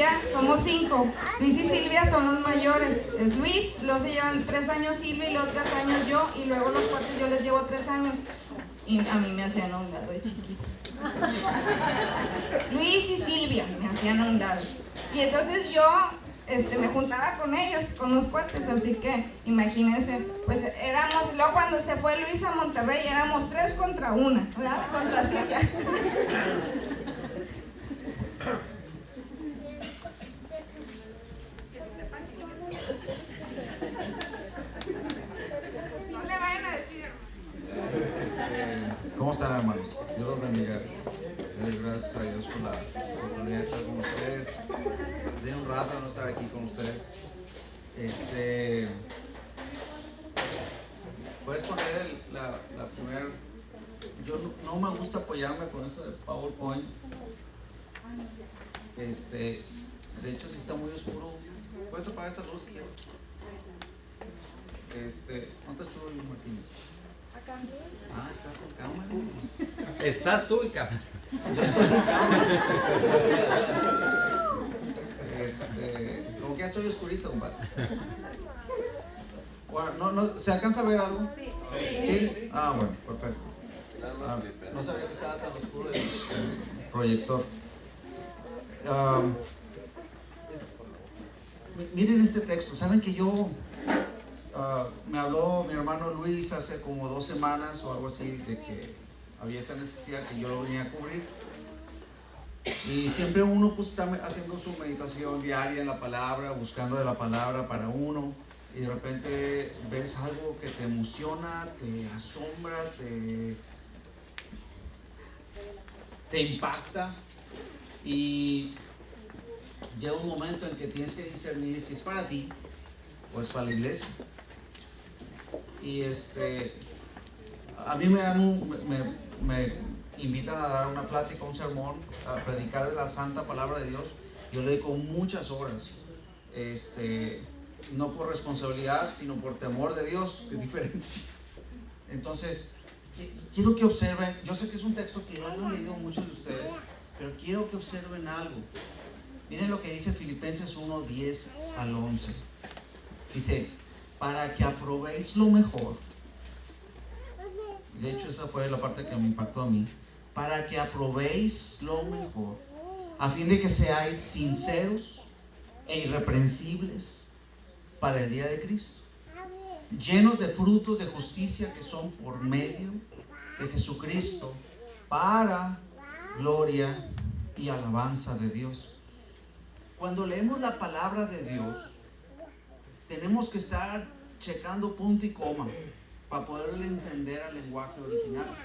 Silvia, somos 5. Luis y Silvia son los mayores. Es Luis, luego se llevan 3 años Silvia y luego 3 años yo, y luego los cuates yo les llevo 3 años. Y a mí me hacían a un lado de chiquito. Luis y Silvia me hacían a un lado. Y entonces yo me juntaba con ellos, con los cuates, así que imagínense, pues éramos, luego cuando se fue Luis a Monterrey éramos 3 contra 1, ¿verdad? Contra Silvia. No le vayan a decir. ¿Cómo están, hermanos? Dios los bendiga. Doy gracias a Dios por la oportunidad de estar con ustedes. De un rato no estar aquí con ustedes. Puedes poner la primera. Yo no me gusta apoyarme con esto de PowerPoint. De hecho, si está muy oscuro, puedes apagar esta luz aquí. ¿No te chulo, Martínez? Ah, estás en cámara. Estás tú en cámara. Yo estoy en cámara. Como que ya estoy oscurito, compadre. Bueno, no, ¿se alcanza a ver algo? ¿Sí? Ah, bueno, perfecto. No sabía que estaba tan oscuro el proyector. Miren este texto. Saben que yo me habló mi hermano Luis hace como 2 semanas o algo así de que había esta necesidad que yo lo venía a cubrir. Y siempre uno pues está haciendo su meditación diaria en la palabra, buscando de la palabra para uno, y de repente ves algo que te emociona, te asombra, te impacta, y llega un momento en que tienes que discernir si es para ti o es para la iglesia. Y a mí me invitan a dar una plática, un sermón, a predicar de la santa palabra de Dios. Yo le dedico muchas horas, no por responsabilidad, sino por temor de Dios, que es diferente. Entonces, quiero que observen. Yo sé que es un texto que ya lo han leído muchos de ustedes, pero quiero que observen algo. Miren lo que dice Filipenses 1:10 al 11. Dice: para que aprobéis lo mejor. De hecho, esa fue la parte que me impactó a mí. Para que aprobéis lo mejor, a fin de que seáis sinceros e irreprensibles para el día de Cristo, llenos de frutos de justicia que son por medio de Jesucristo, para gloria y alabanza de Dios. Cuando leemos la palabra de Dios, tenemos que estar checando punto y coma para poderle entender al lenguaje original.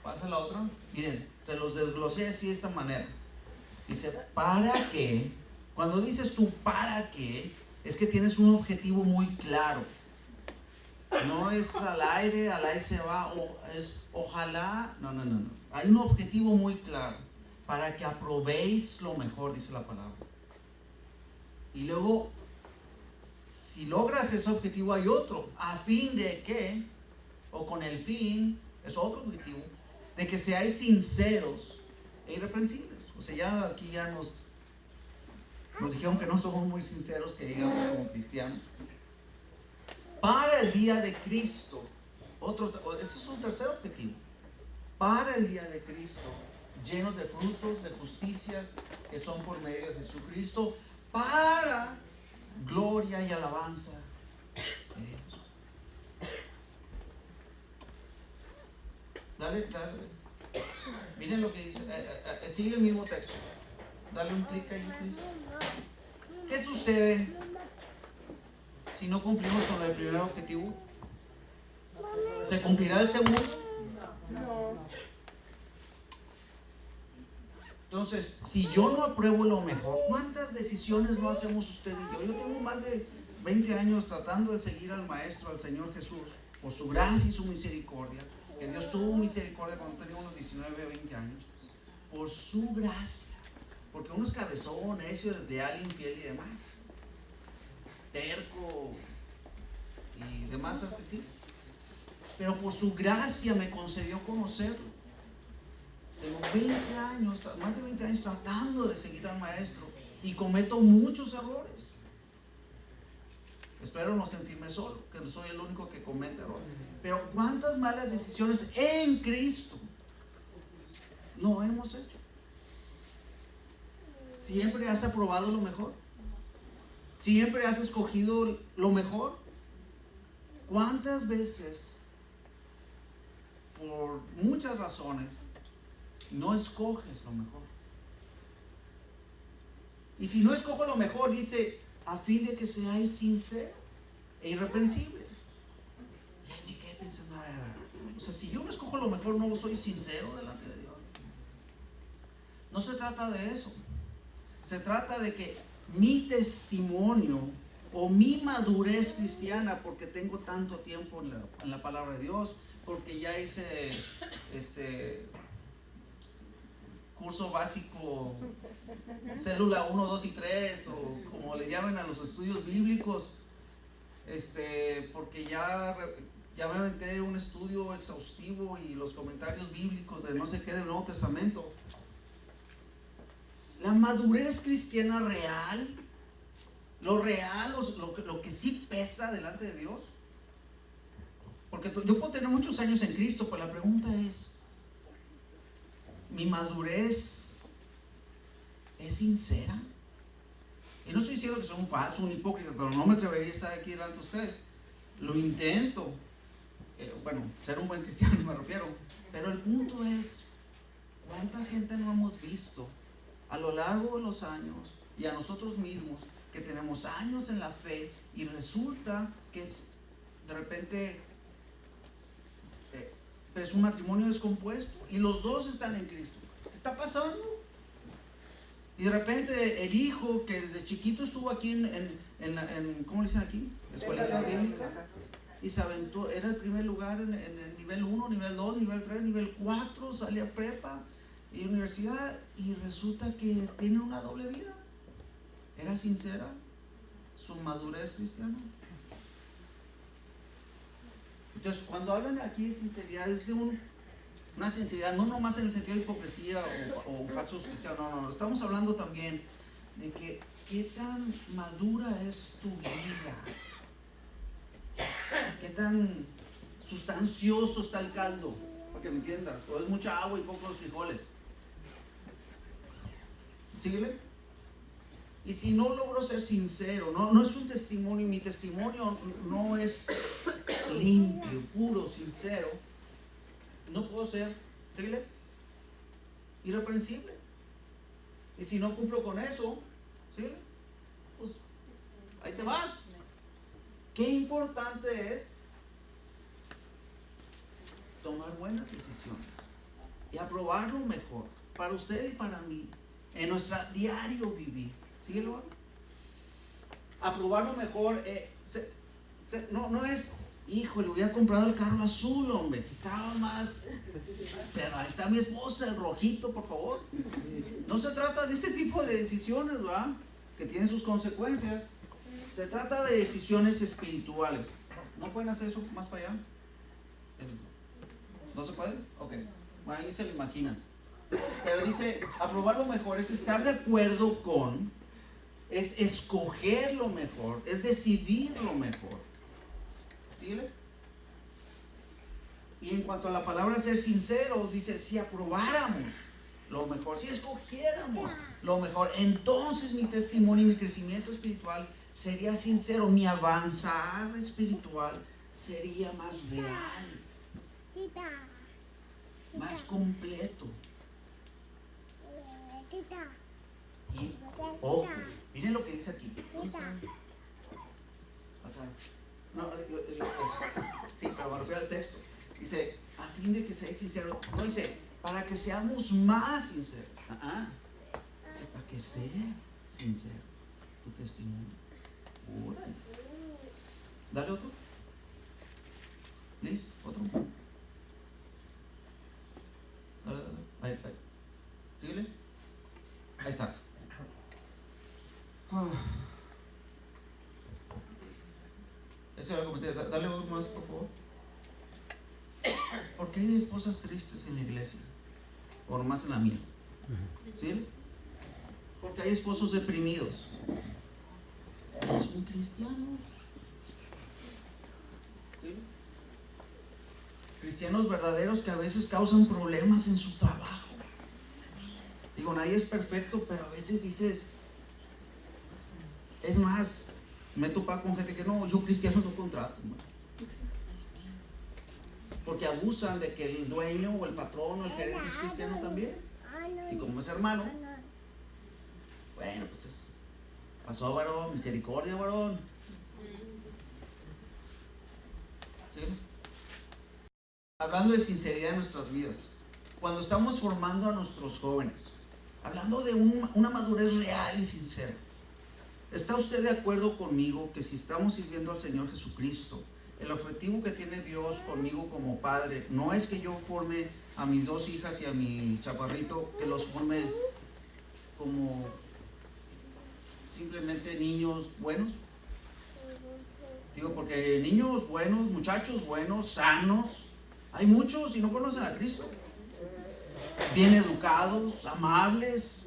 Pasa la otra. Miren, se los desglosé así de esta manera. Dice, ¿para qué? Cuando dices tú ¿para qué? Es que tienes un objetivo muy claro. No es al aire se va, o es ojalá. No. Hay un objetivo muy claro. Para que aprobéis lo mejor, dice la palabra. Y luego, si logras ese objetivo, hay otro. ¿A fin de qué? O con el fin, es otro objetivo, de que seáis sinceros e irreprensibles. O sea, ya aquí ya nos dijeron que no somos muy sinceros, que digamos, como cristianos. Para el día de Cristo, ese es un tercer objetivo. Para el día de Cristo, llenos de frutos de justicia que son por medio de Jesucristo, para gloria y alabanza de Dios. Dale. Miren lo que dice. Sigue el mismo texto. Dale un clic ahí, please. ¿Qué sucede si no cumplimos con el primer objetivo? ¿Se cumplirá el segundo? Entonces, si yo no apruebo lo mejor, ¿cuántas decisiones no hacemos usted y yo? Yo tengo más de 20 años tratando de seguir al Maestro, al Señor Jesús, por su gracia y su misericordia, que Dios tuvo misericordia cuando tenía unos 19, 20 años, por su gracia, porque uno es cabezón, necio, desleal, infiel y demás, terco y demás adjetivos, pero por su gracia me concedió conocerlo. Tengo 20 años, más de 20 años tratando de seguir al maestro y cometo muchos errores. Espero no sentirme solo, que no soy el único que comete errores. Pero ¿cuántas malas decisiones en Cristo no hemos hecho? ¿Siempre has aprobado lo mejor? ¿Siempre has escogido lo mejor? ¿Cuántas veces, por muchas razones, no escoges lo mejor? Y si no escojo lo mejor, dice, a fin de que seáis sinceros e irreprensibles. Ya ni qué pensando, o sea, si yo no escojo lo mejor, no soy sincero delante de Dios. No se trata de eso. Se trata de que mi testimonio o mi madurez cristiana, porque tengo tanto tiempo en la palabra de Dios, porque ya hice curso básico, célula 1, 2 y 3, o como le llaman a los estudios bíblicos, porque ya me aventé un estudio exhaustivo y los comentarios bíblicos de no sé qué del Nuevo Testamento. La madurez cristiana real, lo que sí pesa delante de Dios, porque yo puedo tener muchos años en Cristo, pero la pregunta es, ¿mi madurez es sincera? Y no estoy diciendo que soy un falso, un hipócrita, pero no me atrevería a estar aquí delante de usted. Lo intento, ser un buen cristiano me refiero, pero el punto es, ¿cuánta gente no hemos visto a lo largo de los años, y a nosotros mismos, que tenemos años en la fe y resulta que de repente es un matrimonio descompuesto y los dos están en Cristo? ¿Qué está pasando? Y de repente el hijo que desde chiquito estuvo aquí en ¿cómo le dicen aquí? Escuelita bíblica, y se aventó, era el primer lugar en el nivel 1, nivel 2, nivel 3, nivel 4, salía prepa y universidad, y resulta que tiene una doble vida. ¿Era sincera su madurez cristiana? Entonces, cuando hablan aquí de sinceridad, es de una sinceridad no nomás en el sentido de hipocresía o falsos cristianos, no, estamos hablando también de que qué tan madura es tu vida, qué tan sustancioso está el caldo, para que me entiendas, o es mucha agua y pocos frijoles. ¿Síguele? Y si no logro ser sincero, no es un testimonio, mi testimonio no es limpio, puro, sincero, no puedo ser, ¿síguele? Irreprensible. Y si no cumplo con eso, ¿síguele? Pues ahí te vas. Qué importante es tomar buenas decisiones y aprobar lo mejor para usted y para mí en nuestro diario vivir. ¿Síguelo? Aprobar lo mejor, no es, híjole, hubiera comprado el carro azul, hombre, si estaba más, pero ahí está mi esposa, el rojito, por favor. No se trata de ese tipo de decisiones, ¿verdad? Que tienen sus consecuencias. Se trata de decisiones espirituales. ¿No pueden hacer eso más para allá? ¿No se puede? Ok. Bueno, ahí se lo imaginan. Pero dice, aprobar lo mejor es estar de acuerdo con, es escoger lo mejor, es decidir lo mejor. ¿Síguele? Y en cuanto a la palabra ser sinceros, dice, si aprobáramos lo mejor, si escogiéramos lo mejor, entonces mi testimonio y mi crecimiento espiritual sería sincero, mi avanzar espiritual sería más real, más completo. Y, ojo, miren lo que dice aquí. ¿Dónde está? Acá. No, sí, pero me refiero al texto. Dice, a fin de que seáis sinceros. No dice, para que seamos más sinceros. Dice, para que sea sincero tu testimonio. Órale. Dale otro. Liz, otro. Dale. Ahí. Síguele. Ahí está. Eso era lo que comenté. Dale uno más, por favor. ¿Por qué hay esposas tristes en la iglesia? o nomás en la mía. ¿Sí? Porque hay esposos deprimidos. Es un cristiano. ¿Sí? Cristianos verdaderos que a veces causan problemas en su trabajo. Digo, nadie es perfecto, pero a veces dices, es más, me he topado con gente que no, yo cristiano no contrato, porque abusan de que el dueño o el patrón o el gerente es cristiano también, y como es hermano, bueno, pues pasó, varón, misericordia, varón. ¿Sí? Hablando de sinceridad en nuestras vidas, cuando estamos formando a nuestros jóvenes, hablando de una madurez real y sincera, ¿está usted de acuerdo conmigo que si estamos sirviendo al Señor Jesucristo, el objetivo que tiene Dios conmigo como padre no es que yo forme a mis 2 hijas y a mi chaparrito, que los forme como simplemente niños buenos? Digo, porque niños buenos, muchachos buenos, sanos, hay muchos y no conocen a Cristo. Bien educados, amables,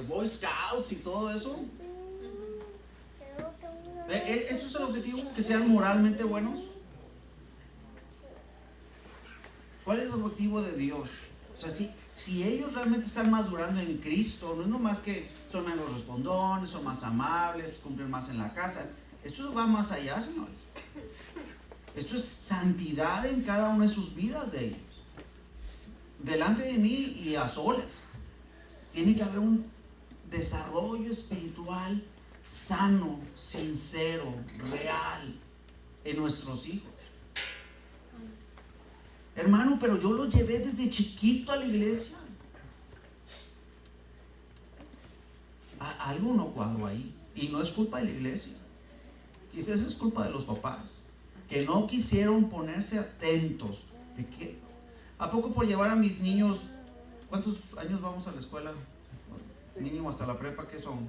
Boy Scouts y todo eso. ¿Eso es el objetivo? ¿Que sean moralmente buenos? ¿Cuál es el objetivo de Dios? O sea, si ellos realmente están madurando en Cristo, no es nomás que son menos respondones, son más amables, cumplen más en la casa. Esto va más allá, señores. Esto es santidad en cada una de sus vidas de ellos. Delante de mí y a solas. Tiene que haber un desarrollo espiritual sano, sincero, real en nuestros hijos. Hermano, pero yo lo llevé desde chiquito a la iglesia. Algo no cuadró ahí. Y no es culpa de la iglesia. Quizás es culpa de los papás, que no quisieron ponerse atentos. ¿De qué? ¿A poco por llevar a mis niños? ¿Cuántos años vamos a la escuela? Mínimo hasta la prepa, ¿qué son?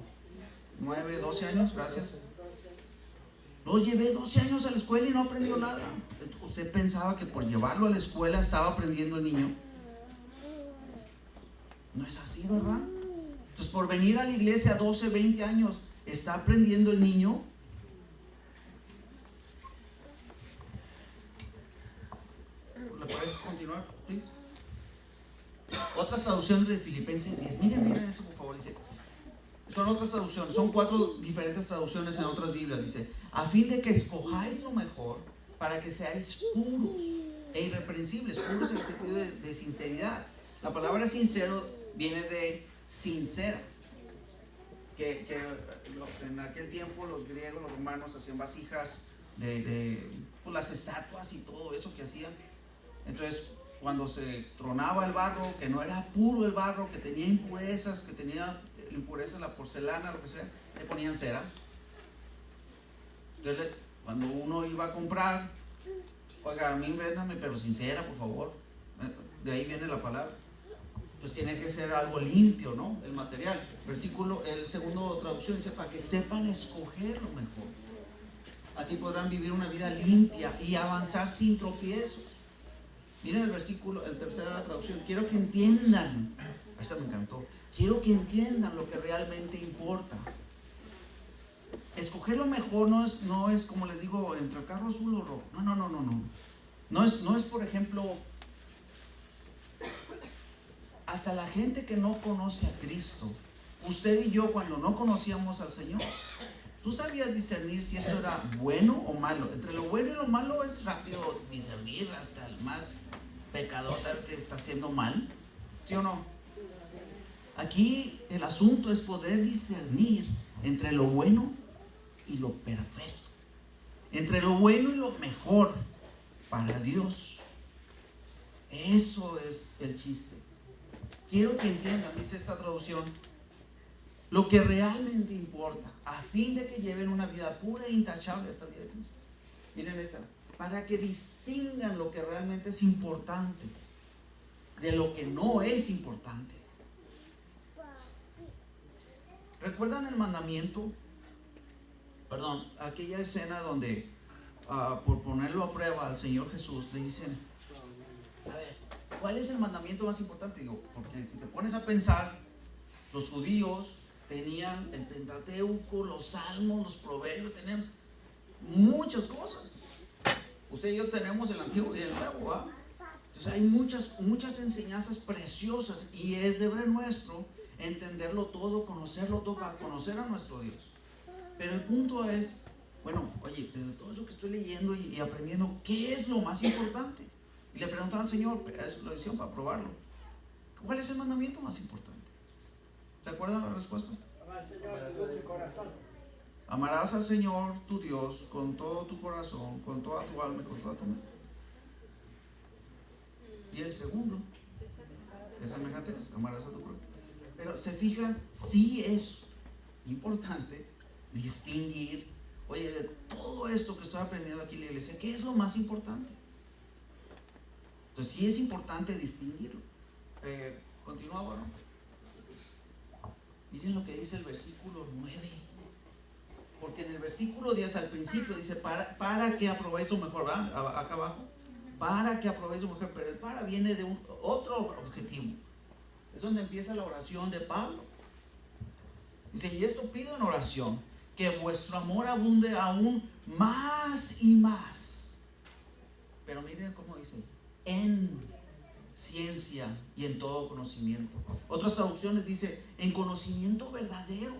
9, 12 años, gracias. Lo llevé 12 años a la escuela y no aprendió nada. ¿Usted pensaba que por llevarlo a la escuela estaba aprendiendo el niño? No es así, ¿verdad? Entonces, por venir a la iglesia a 12, 20 años, ¿está aprendiendo el niño? ¿Le puedes continuar, please? Otras traducciones de Filipenses 10. Miren eso, por favor. Dice, son otras traducciones, son 4 diferentes traducciones en otras Biblias. Dice, a fin de que escojáis lo mejor para que seáis puros e irreprensibles. Puros en el sentido de sinceridad. La palabra sincero viene de sincera. Que en aquel tiempo los griegos, los romanos hacían vasijas de las estatuas y todo eso que hacían. Entonces, cuando se tronaba el barro, que no era puro el barro, que tenía impurezas, la porcelana, lo que sea, le ponían cera. Entonces, cuando uno iba a comprar, oiga, a mí véndame, pero sin cera, por favor. De ahí viene la palabra. Entonces tiene que ser algo limpio, ¿no? El material. El segundo traducción dice, para que sepan escoger lo mejor. Así podrán vivir una vida limpia y avanzar sin tropiezos. Miren el versículo, el tercera traducción. Quiero que entiendan, esta me encantó. Quiero que entiendan lo que realmente importa. Escoger lo mejor no es como les digo, entre el carro azul o rojo. No. No es, por ejemplo, hasta la gente que no conoce a Cristo. Usted y yo, cuando no conocíamos al Señor, ¿tú sabías discernir si esto era bueno o malo? Entre lo bueno y lo malo es rápido discernir, hasta el más pecador sabe que está haciendo mal, ¿sí o no? Aquí el asunto es poder discernir entre lo bueno y lo perfecto, entre lo bueno y lo mejor para Dios. Eso es el chiste. Quiero que entiendan, dice esta traducción, lo que realmente importa, a fin de que lleven una vida pura e intachable hasta el día de Cristo. Miren esta, para que distingan lo que realmente es importante de lo que no es importante. ¿Recuerdan el mandamiento? Perdón, aquella escena donde por ponerlo a prueba al Señor Jesús le dicen, a ver, ¿Cuál es el mandamiento más importante? Digo, porque si te pones a pensar, los judíos tenían el Pentateuco, los Salmos, los Proverbios, tenían muchas cosas. Usted y yo tenemos el Antiguo y el Nuevo, ¿va? Entonces hay muchas enseñanzas preciosas y es deber nuestro entenderlo todo, conocerlo todo, para conocer a nuestro Dios. Pero el punto es, bueno, oye, pero de todo eso que estoy leyendo y aprendiendo, ¿qué es lo más importante? Y le preguntaban al Señor, eso lo hicieron para probarlo, ¿cuál es el mandamiento más importante? ¿Se acuerdan la respuesta? Amar al Señor de todo tu corazón. Amarás al Señor tu Dios con todo tu corazón, con toda tu alma y con toda tu mente. Y el segundo es semejante, amarás a tu prójimo. Pero se fijan, sí es importante distinguir, oye, de todo esto que estoy aprendiendo aquí en la iglesia, ¿qué es lo más importante? Entonces sí es importante distinguirlo. Continúa, bueno. Miren lo que dice el versículo 9. Porque en el versículo 10 al principio dice, para que aprobéis lo mejor, ¿va? Acá abajo. Para que aprobéis lo mejor, pero el para viene de otro objetivo. Es donde empieza la oración de Pablo. Dice, y esto pido en oración, que vuestro amor abunde aún más y más. Pero miren cómo dice, en ciencia y en todo conocimiento. Otras traducciones dice, en conocimiento verdadero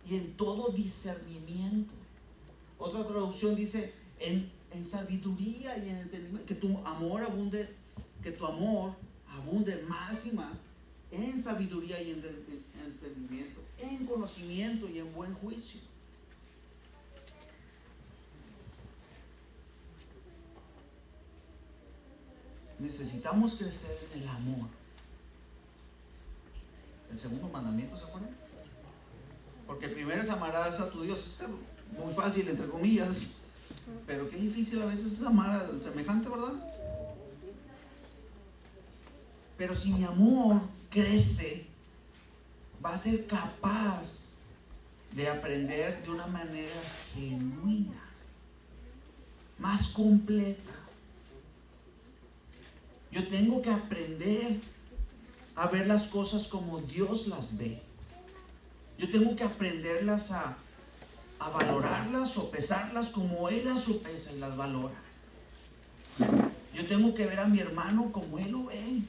y en todo discernimiento. Otra traducción dice, en sabiduría y en entendimiento, que tu amor abunde más y más en sabiduría y en entendimiento, en conocimiento y en buen juicio. Necesitamos crecer en el amor. El segundo mandamiento, ¿se acuerdan? Porque el primero es amarás a tu Dios. Es muy fácil, entre comillas, pero qué difícil a veces es amar al semejante, ¿verdad? Pero si mi amor crece, va a ser capaz de aprender de una manera genuina, más completa. Yo tengo que aprender a ver las cosas como Dios las ve. Yo tengo que aprenderlas a valorarlas o pesarlas como Él las sopesa y las valora. Yo tengo que ver a mi hermano como Él lo ve.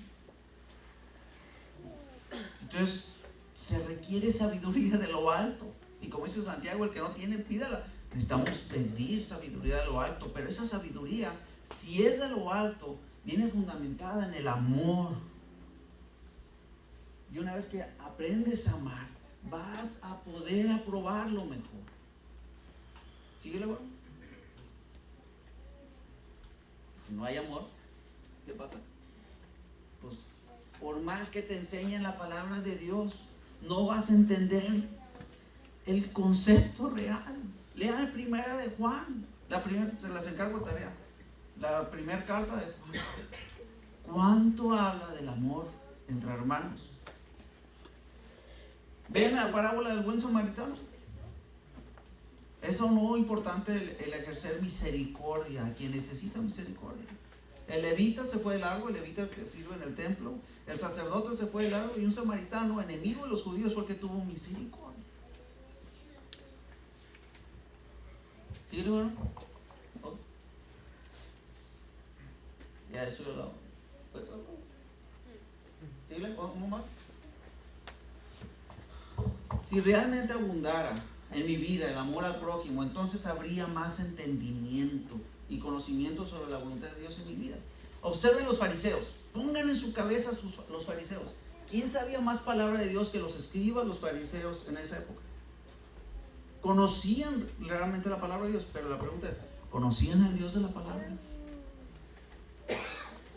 Entonces, se requiere sabiduría de lo alto. Y como dice Santiago, el que no tiene, pídala. Necesitamos pedir sabiduría de lo alto. Pero esa sabiduría, si es de lo alto, viene fundamentada en el amor. Y una vez que aprendes a amar, vas a poder aprobarlo mejor. ¿Síguele, bueno? Si no hay amor, ¿qué pasa? Pues por más que te enseñen la palabra de Dios, no vas a entender el concepto real. Lean primera de Juan. La primera, se las encargo de tarea. La primera carta de Juan. ¿Cuánto habla del amor entre hermanos? ¿Ven la parábola del buen samaritano? Eso no es importante, el ejercer misericordia a quien necesita misericordia. El levita se fue de largo, el levita que sirve en el templo. El sacerdote se fue de largo y un samaritano, enemigo de los judíos, fue el que tuvo misericordia. ¿Sí, hermano? ¿Oh? Ya eso yo lo... ¿Sí? ¿Cómo más? Si realmente abundara en mi vida el amor al prójimo, entonces habría más entendimiento y conocimiento sobre la voluntad de Dios en mi vida. Observen los fariseos, pongan en su cabeza los fariseos. ¿Quién sabía más palabra de Dios que los escribas, los fariseos en esa época? Conocían realmente la palabra de Dios, pero la pregunta es, ¿conocían al Dios de la palabra?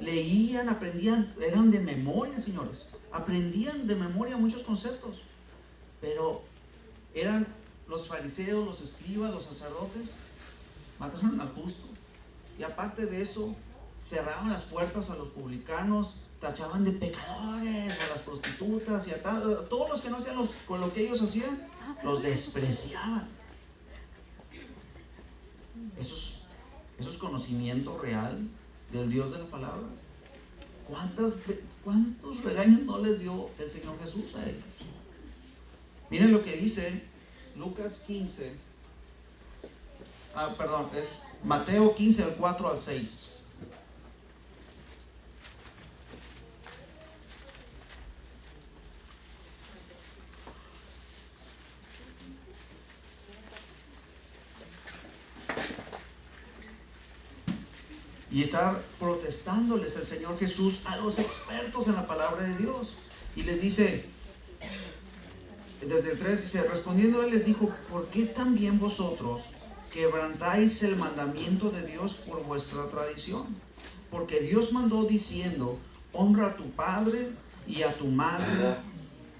Leían, aprendían, eran de memoria, señores, aprendían de memoria muchos conceptos, pero eran los fariseos, los escribas, los sacerdotes, mataron al justo, y aparte de eso cerraban las puertas a los publicanos, tachaban de pecadores a las prostitutas y a todos los que no hacían con lo que ellos hacían, los despreciaban. Eso es conocimiento real del Dios de la palabra. ¿Cuántos regaños no les dio el Señor Jesús a ellos? Miren lo que dice Lucas 15. Es Mateo 15, del 4 al 6. Y está protestándoles el Señor Jesús a los expertos en la palabra de Dios. Y les dice, desde el 3 dice, respondiendo él les dijo, ¿por qué también vosotros quebrantáis el mandamiento de Dios por vuestra tradición? Porque Dios mandó diciendo, honra a tu padre y a tu madre,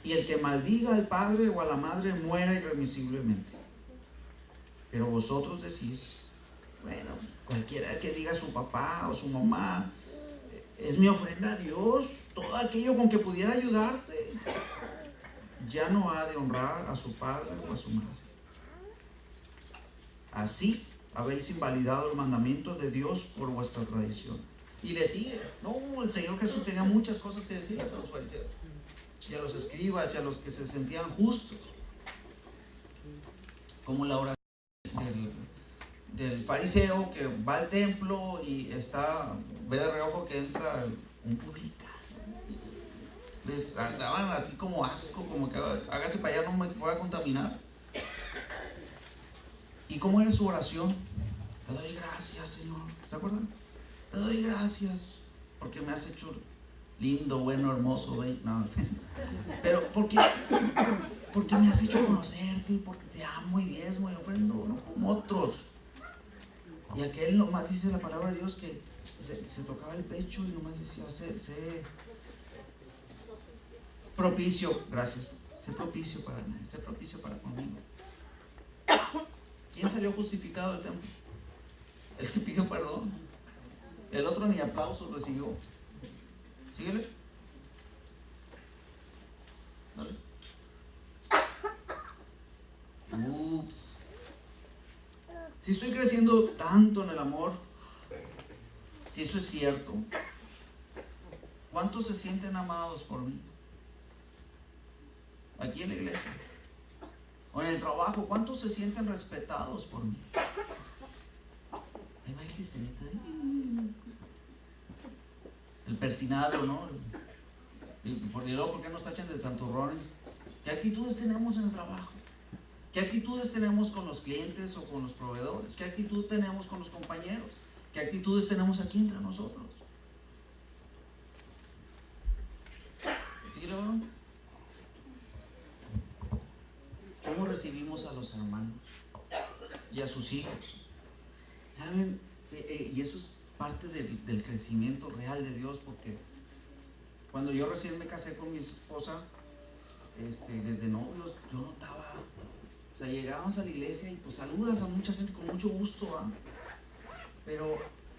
y el que maldiga al padre o a la madre muera irremisiblemente. Pero vosotros decís, bueno, cualquiera que diga a su papá o su mamá, es mi ofrenda a Dios, todo aquello con que pudiera ayudarte, ya no ha de honrar a su padre o a su madre. Así habéis invalidado el mandamiento de Dios por vuestra tradición. Y le sigue. No, el Señor Jesús tenía muchas cosas que decirles a los fariseos y a los escribas y a los que se sentían justos, como la oración del fariseo que va al templo y ve de reojo que entra un publicano. Les daban así como asco, como que hágase para allá, no me voy a contaminar. ¿Y cómo era su oración? Te doy gracias, Señor. ¿Se acuerdan? Te doy gracias porque me has hecho lindo, bueno, hermoso, ¿ve? No. Pero porque me has hecho conocerte, porque te amo y diezmo y ofrendo, no como otros. Y aquel nomás dice la palabra de Dios que se tocaba el pecho y nomás decía, sé propicio, gracias, sé propicio para mí, sé propicio para conmigo. ¿Quién salió justificado del templo? El que pidió perdón. El otro ni aplausos recibió. Síguele. Dale. Ups. Si estoy creciendo tanto en el amor, si eso es cierto, ¿cuántos se sienten amados por mí? Aquí en la iglesia o en el trabajo, ¿cuántos se sienten respetados por mí? Ahí va el cristianito, el persinado, ¿no? Y luego, ¿por qué nos tachan de santurrones? ¿Qué actitudes tenemos en el trabajo? ¿Qué actitudes tenemos con los clientes o con los proveedores? ¿Qué actitud tenemos con los compañeros? ¿Qué actitudes tenemos aquí entre nosotros? ¿Sí, hermano? ¿Cómo recibimos a los hermanos y a sus hijos? ¿Saben? Y eso es parte del crecimiento real de Dios, porque cuando yo recién me casé con mi esposa, desde novios, yo notaba, o sea, llegábamos a la iglesia y pues saludas a mucha gente con mucho gusto, ¿eh? Pero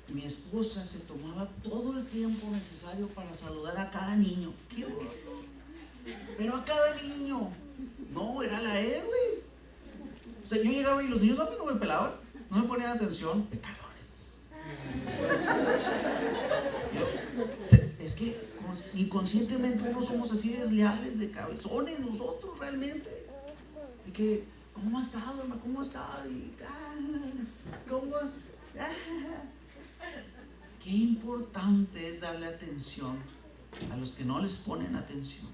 mi esposa se tomaba todo el tiempo necesario para saludar a cada niño. ¡Qué horror! Pero a cada niño. No, era la él, güey. O sea, yo llegaba y los niños a mí no me pelaban, no me ponían atención. Pecadores. Es que inconscientemente no somos así desleales, de cabezones nosotros realmente. De que, ¿cómo ha estado, hermano? ¿Cómo ha estado? Y, ¿cómo? Qué importante es darle atención a los que no les ponen atención.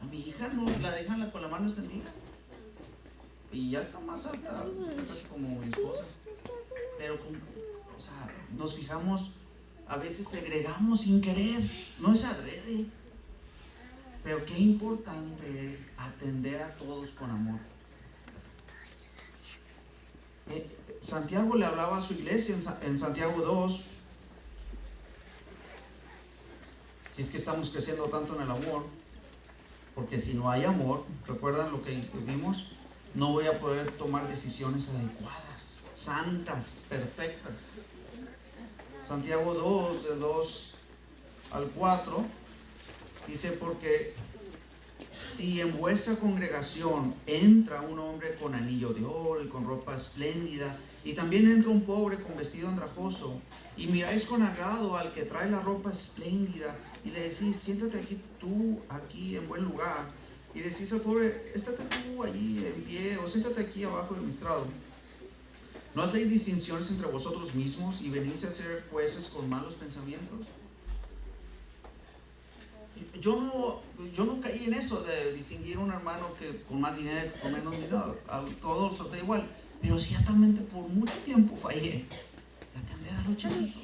A mi hija no la dejan con la mano extendida y ya está más alta, está casi como mi esposa, pero o sea, nos fijamos, a veces segregamos sin querer, no es adrede, pero qué importante es atender a todos con amor. Santiago le hablaba a su iglesia en Santiago 2, si es que estamos creciendo tanto en el amor, porque si no hay amor, ¿recuerdan lo que vimos? No voy a poder tomar decisiones adecuadas, santas, perfectas. Santiago 2, del 2 al 4, dice, porque si en vuestra congregación entra un hombre con anillo de oro y con ropa espléndida, Y también entra un pobre con vestido andrajoso, y miráis con agrado al que trae la ropa espléndida, y le decís, siéntate aquí tú, aquí en buen lugar. Y decís al pobre, estate tú allí en pie, o siéntate aquí abajo de mi estrado. ¿No hacéis distinciones entre vosotros mismos y venís a ser jueces con malos pensamientos? Yo no caí en eso de distinguir a un hermano que con más dinero, con menos dinero, a todos los traté igual. Pero ciertamente por mucho tiempo fallé de atender a los chiquitos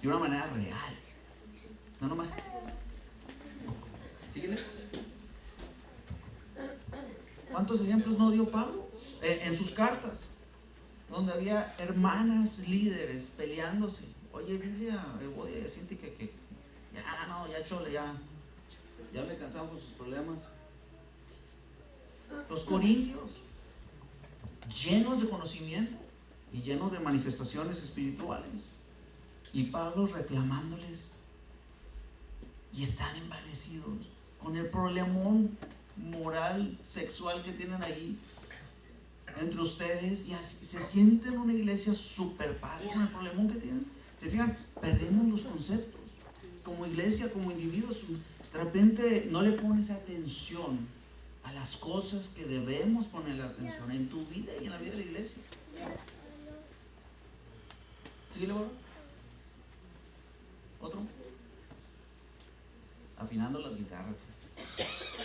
de una manera real. No nomás. Síguele. ¿Cuántos ejemplos no dio Pablo en sus cartas? Donde había hermanas líderes peleándose. Oye, dile a Evodia, siente que ya no, ya chole, ya me cansamos de sus problemas. Los corintios, llenos de conocimiento y llenos de manifestaciones espirituales, y Pablo reclamándoles, y están envanecidos con el problemón moral, sexual que tienen ahí entre ustedes, y así, se sienten una iglesia super padre con el problemón que tienen. Se fijan, perdemos los conceptos como iglesia, como individuos. De repente no le pones atención a las cosas que debemos ponerle atención en tu vida y en la vida de la iglesia. ¿Sigue, Laura? ¿Otro? Afinando las guitarras.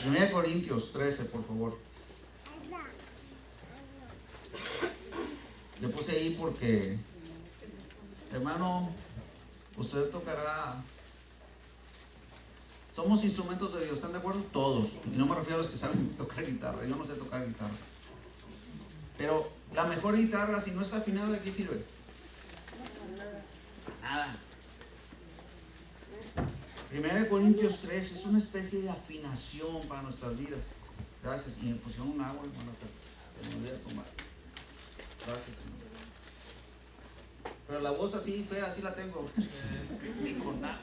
1 Corintios 13, por favor. Le puse ahí porque, hermano, usted tocará. Somos instrumentos de Dios, ¿están de acuerdo? Todos. Y no me refiero a los que saben tocar guitarra. Yo no sé tocar guitarra. Pero la mejor guitarra, si no está afinada, ¿de qué sirve? Nada. 1 Corintios 3 es una especie de afinación para nuestras vidas. Gracias. Y me pusieron un agua, hermano, se me olvidó tomar. Gracias, Señor. Pero la voz así fea, así la tengo. Ni con nada.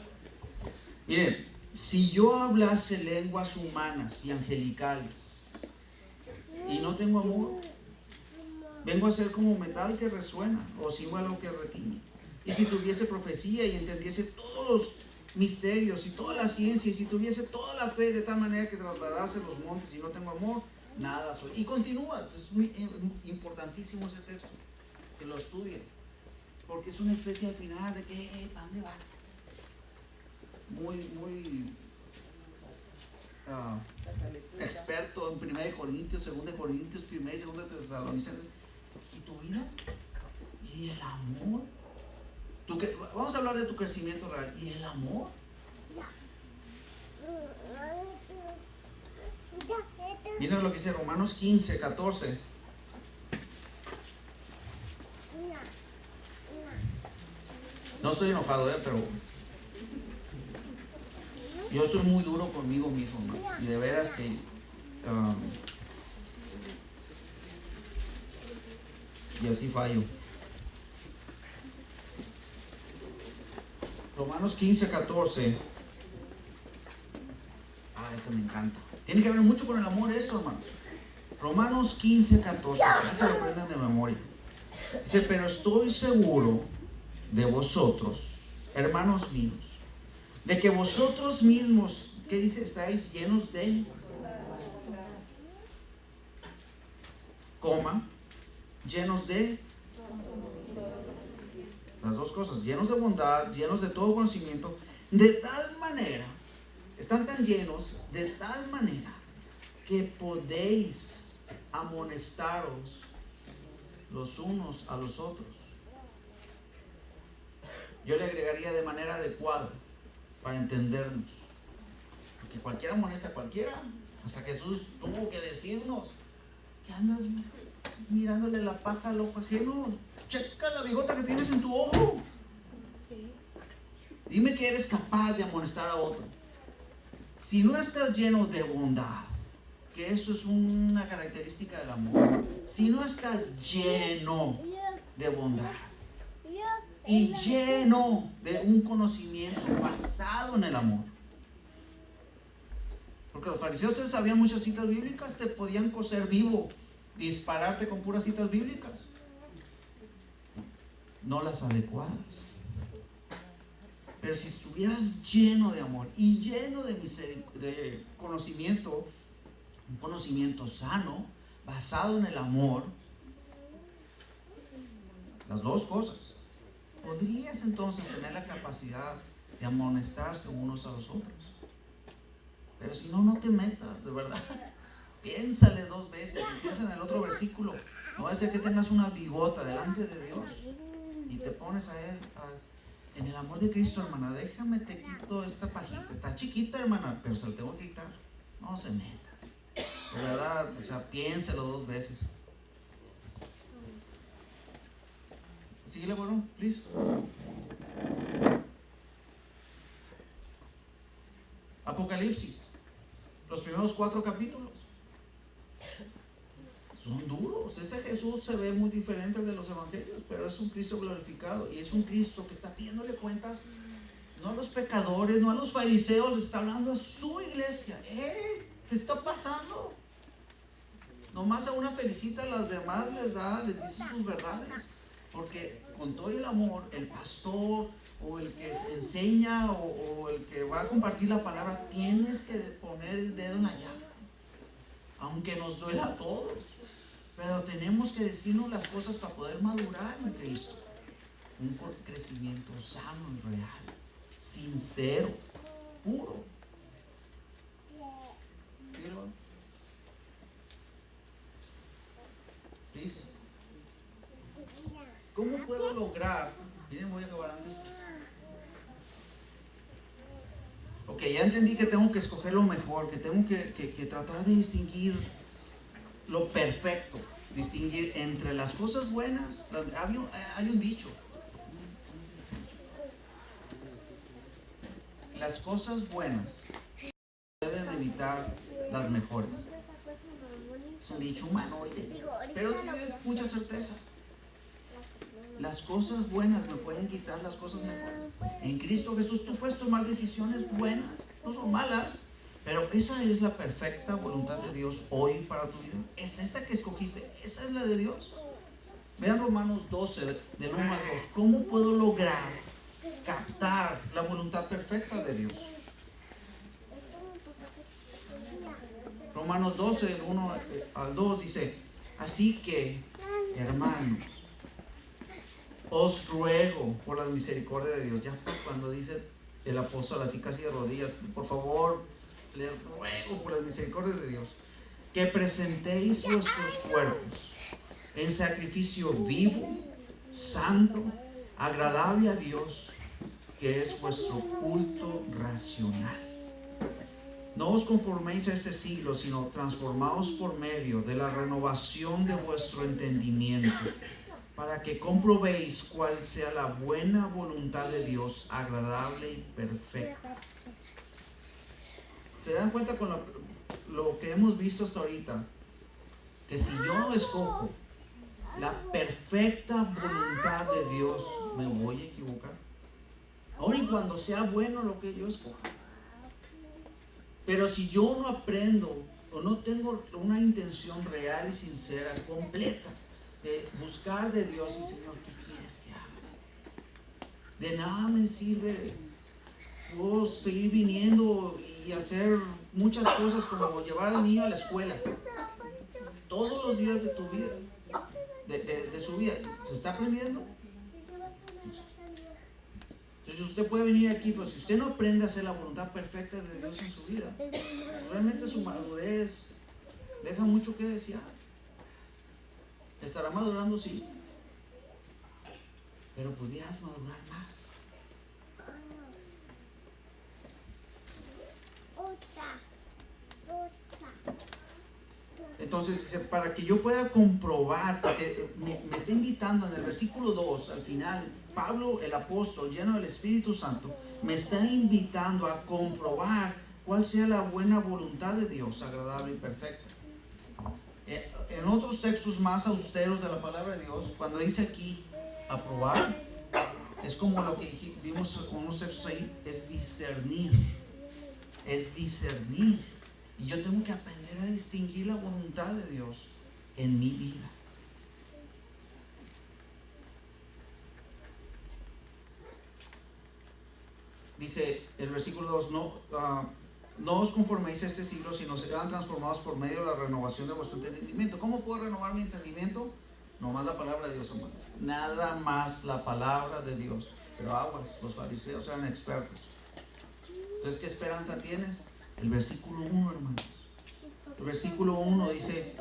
Miren, si yo hablase lenguas humanas y angelicales y no tengo amor, vengo a ser como metal que resuena o címbalo que retiñe. Y si tuviese profecía y entendiese todos los misterios y toda la ciencia, y si tuviese toda la fe de tal manera que trasladase los montes y no tengo amor, nada soy. Y continúa, es muy importantísimo ese texto, que lo estudien, porque es una especie al final de que, ¿para dónde vas? Muy experto en 1 Corintios, 2 Corintios, 1 y 2 Tesalonicenses. ¿Y tu vida? ¿Y el amor? Vamos a hablar de tu crecimiento real. ¿Y el amor? Miren lo que dice Romanos 15, 14. No estoy enojado, pero yo soy muy duro conmigo mismo, ¿no? Y de veras que y así fallo. Romanos 15, 14. Ese me encanta. Tiene que ver mucho con el amor esto, hermanos. Romanos 15, 14. Ya se lo aprenden de memoria. Dice, pero estoy seguro de vosotros, hermanos míos, de que vosotros mismos, ¿qué dice? Estáis llenos de, llenos de, las dos cosas, llenos de bondad, llenos de todo conocimiento, de tal manera, están tan llenos, de tal manera, que podéis amonestaros los unos a los otros. Yo le agregaría de manera adecuada para entendernos, porque cualquiera amonesta a cualquiera. Hasta Jesús tuvo que decirnos, ¿qué andas mirándole la paja al ojo ajeno? Checa la bigota que tienes en tu ojo. Dime que eres capaz de amonestar a otro. Si no estás lleno de bondad, que eso es una característica del amor, si no estás lleno de bondad y lleno de un conocimiento basado en el amor, porque los fariseos sabían muchas citas bíblicas, te podían cocer vivo dispararte con puras citas bíblicas, no las adecuadas. Pero si estuvieras lleno de amor y lleno de conocimiento, un conocimiento sano, basado en el amor, las dos cosas, podrías entonces tener la capacidad de amonestarse unos a los otros. Pero si no, no te metas, de verdad. Piénsale dos veces y piensa en el otro versículo. No va a ser que tengas una bigota delante de Dios y te pones a Él, en el amor de Cristo, hermana, déjame te quito esta pajita. Está chiquita, hermana, pero se la tengo que quitar. No se meta. De verdad, o sea, piénselo dos veces. Síguele, bueno, please. Apocalipsis, los primeros 4 capítulos son duros. Ese Jesús se ve muy diferente al de los evangelios, pero es un Cristo glorificado y es un Cristo que está pidiéndole cuentas no a los pecadores, no a los fariseos, les está hablando a su iglesia. ¿Qué está pasando? Nomás a una felicita, a las demás les dice sus verdades, porque con todo el amor, el pastor o el que enseña o el que va a compartir la palabra, tienes que poner el dedo en la llaga, aunque nos duela a todos, pero tenemos que decirnos las cosas para poder madurar en Cristo. Un crecimiento sano y real, sincero, puro. ¿Sí, hermano? Please. ¿Cómo puedo lograr? Miren, voy a acabar antes. Ok, ya entendí que tengo que escoger lo mejor, que tengo que tratar de distinguir lo perfecto, distinguir entre las cosas buenas. Hay un dicho: las cosas buenas pueden evitar las mejores. Es un dicho humano, pero tiene mucha certeza. Las cosas buenas me pueden quitar las cosas mejores. En Cristo Jesús tú puedes tomar decisiones buenas, no son malas, pero esa es la perfecta voluntad de Dios hoy para tu vida. Es esa que escogiste, esa es la de Dios. Vean Romanos 12, del 1 al 2. ¿Cómo puedo lograr captar la voluntad perfecta de Dios? Romanos 12, del 1 al 2 dice: así que, hermanos, os ruego por la misericordia de Dios. Ya cuando dice el apóstol así casi de rodillas, por favor, les ruego por la misericordia de Dios, que presentéis vuestros cuerpos en sacrificio vivo, santo, agradable a Dios, que es vuestro culto racional. No os conforméis a este siglo, sino transformaos por medio de la renovación de vuestro entendimiento, para que comprobéis cuál sea la buena voluntad de Dios, agradable y perfecta. ¿Se dan cuenta con lo que hemos visto hasta ahorita? Que si yo no escojo la perfecta voluntad de Dios, me voy a equivocar. Aun y cuando sea bueno lo que yo escoja. Pero si yo no aprendo o no tengo una intención real y sincera, completa, de buscar de Dios y Señor, ¿qué quieres que haga? De nada me sirve puedo seguir viniendo y hacer muchas cosas, como llevar al niño a la escuela todos los días de tu vida, de su vida. ¿Se está aprendiendo? Entonces usted puede venir aquí, pero si usted no aprende a hacer la voluntad perfecta de Dios en su vida, realmente su madurez deja mucho que desear. Estará madurando, sí, pero pudieras madurar más. Entonces dice, para que yo pueda comprobar, porque me está invitando en el versículo 2, al final, Pablo, el apóstol, lleno del Espíritu Santo, me está invitando a comprobar cuál sea la buena voluntad de Dios, agradable y perfecta. En otros textos más austeros de la palabra de Dios, cuando dice aquí aprobar, es como lo que vimos con unos textos ahí, es discernir. Es discernir. Y yo tengo que aprender a distinguir la voluntad de Dios en mi vida. Dice el versículo 2, no os conforméis a este siglo, sino serán transformados por medio de la renovación de vuestro entendimiento. ¿Cómo puedo renovar mi entendimiento? No más la palabra de Dios, hermano. Nada más la palabra de Dios. Pero aguas, los fariseos eran expertos. Entonces, ¿qué esperanza tienes? El versículo 1, hermanos. El versículo 1 dice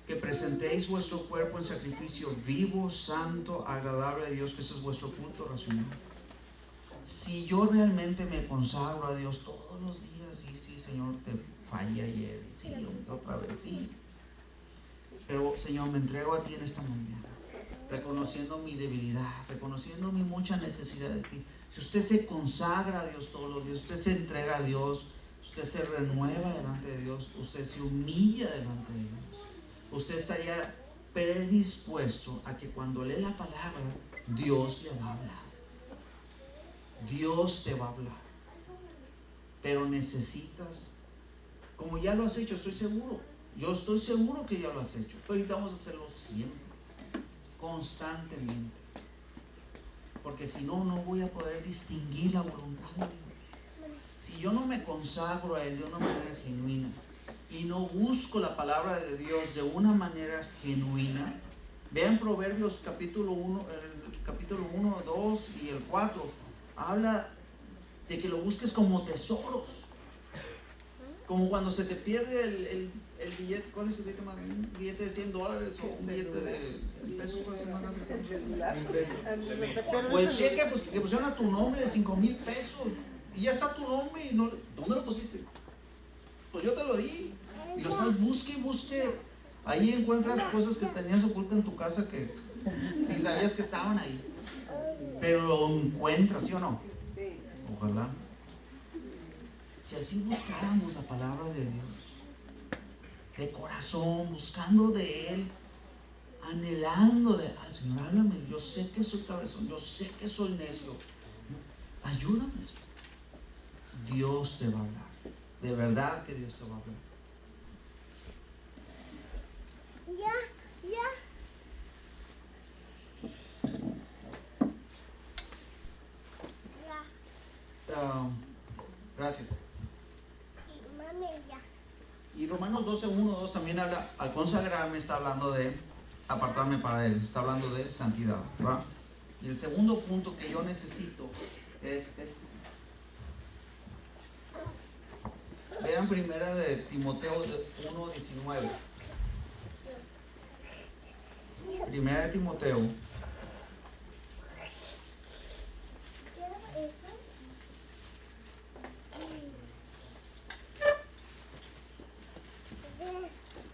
que presentéis vuestro cuerpo en sacrificio vivo, santo, agradable a Dios, que ese es vuestro culto racional. Si yo realmente me consagro a Dios todos los días, y sí, Señor, te fallé ayer, y sí, otra vez, sí. Pero, Señor, me entrego a ti en esta mañana, reconociendo mi debilidad, reconociendo mi mucha necesidad de ti. Si usted se consagra a Dios todos los días, usted se entrega a Dios, usted se renueva delante de Dios, usted se humilla delante de Dios, usted estaría predispuesto a que cuando lee la palabra, Dios le va a hablar. Dios te va a hablar. Pero necesitas, como ya lo has hecho, estoy seguro. Yo estoy seguro que ya lo has hecho. Ahorita vamos a hacerlo siempre, constantemente. Porque si no, no voy a poder distinguir la voluntad de Dios. Si yo no me consagro a Él de una manera genuina y no busco la palabra de Dios de una manera genuina, vean Proverbios capítulo 1, capítulo 1, 2 y el 4. Habla de que lo busques como tesoros. Como cuando se te pierde el billete. ¿Cuál es el billete más grande? ¿Un billete de $100 o un billete de pesos? ¿Cuál es el más grande? O el cheque, pues, que pusieron a tu nombre de 5,000 pesos. Y ya está tu nombre y no, ¿dónde lo pusiste? Pues yo te lo di. Y lo estás busque y busque. Ahí encuentras cosas que tenías ocultas en tu casa que ni sabías que estaban ahí. Pero lo encuentras, ¿sí o no? Ojalá. Si así buscáramos la palabra de Dios, de corazón, buscando de Él, anhelando de, Señor, háblame, yo sé que soy cabezón, yo sé que soy necio, ayúdame, Señor. Dios te va a hablar, de verdad que Dios te va a hablar. Gracias. Y Romanos 12, 1, 2 también habla, al consagrarme está hablando de apartarme para Él, está hablando de santidad, ¿va? Y el segundo punto que yo necesito es este. Vean primera de Timoteo 1:19. Primera de Timoteo.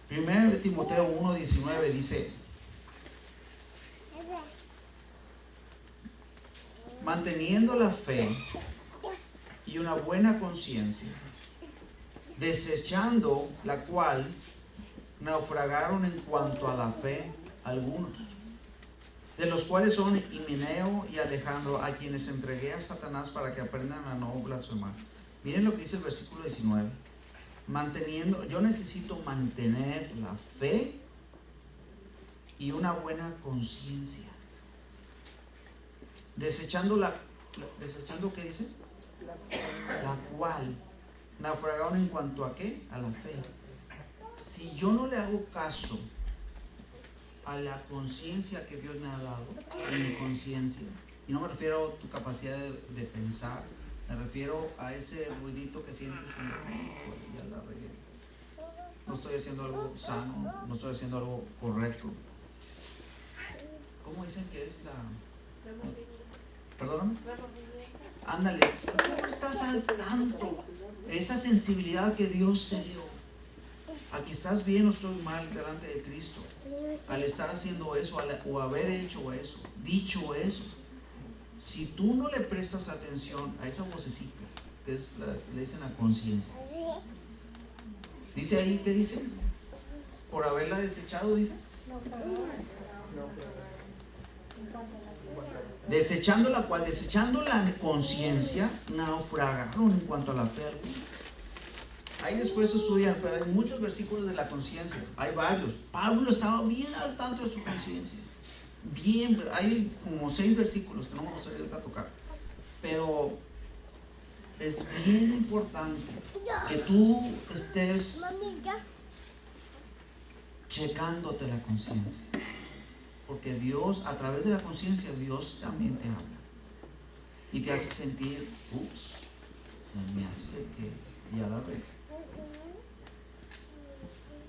Primera de Timoteo 1:19 dice: manteniendo la fe y una buena conciencia, desechando la cual naufragaron en cuanto a la fe algunos, de los cuales son Himeneo y Alejandro, a quienes entregué a Satanás para que aprendan a no blasfemar. Miren lo que dice el versículo 19. Manteniendo, yo necesito mantener la fe y una buena conciencia. Desechando ¿desechando qué dice? La cual naufragaron en cuanto a ¿qué? A la fe. Si yo no le hago caso a la conciencia que Dios me ha dado, en mi conciencia, y no me refiero a tu capacidad de pensar, me refiero a ese ruidito que sientes como, ya la regué, no estoy haciendo algo sano, no estoy haciendo algo correcto. ¿Cómo dicen que es la? Perdóname. Ándale, ¿cómo estás al tanto? Esa sensibilidad que Dios te dio. Aquí estás bien o estoy mal delante de Cristo. Al estar haciendo eso, o haber hecho eso, dicho eso. Si tú no le prestas atención a esa vocecita, que es le dicen la conciencia. Dice ahí, ¿qué dice? Por haberla desechado, dice. Desechando la cual, desechando la conciencia, naufragaron en cuanto a la fe alguna. Ahí después estudian, pero hay muchos versículos de la conciencia, hay varios. Pablo estaba bien al tanto de su conciencia. Bien, hay como 6 versículos que no me gustaría tocar. Pero es bien importante que tú estés checándote la conciencia. Porque Dios, a través de la conciencia, Dios también te habla. Y te hace sentir, se me hace que ya la veo.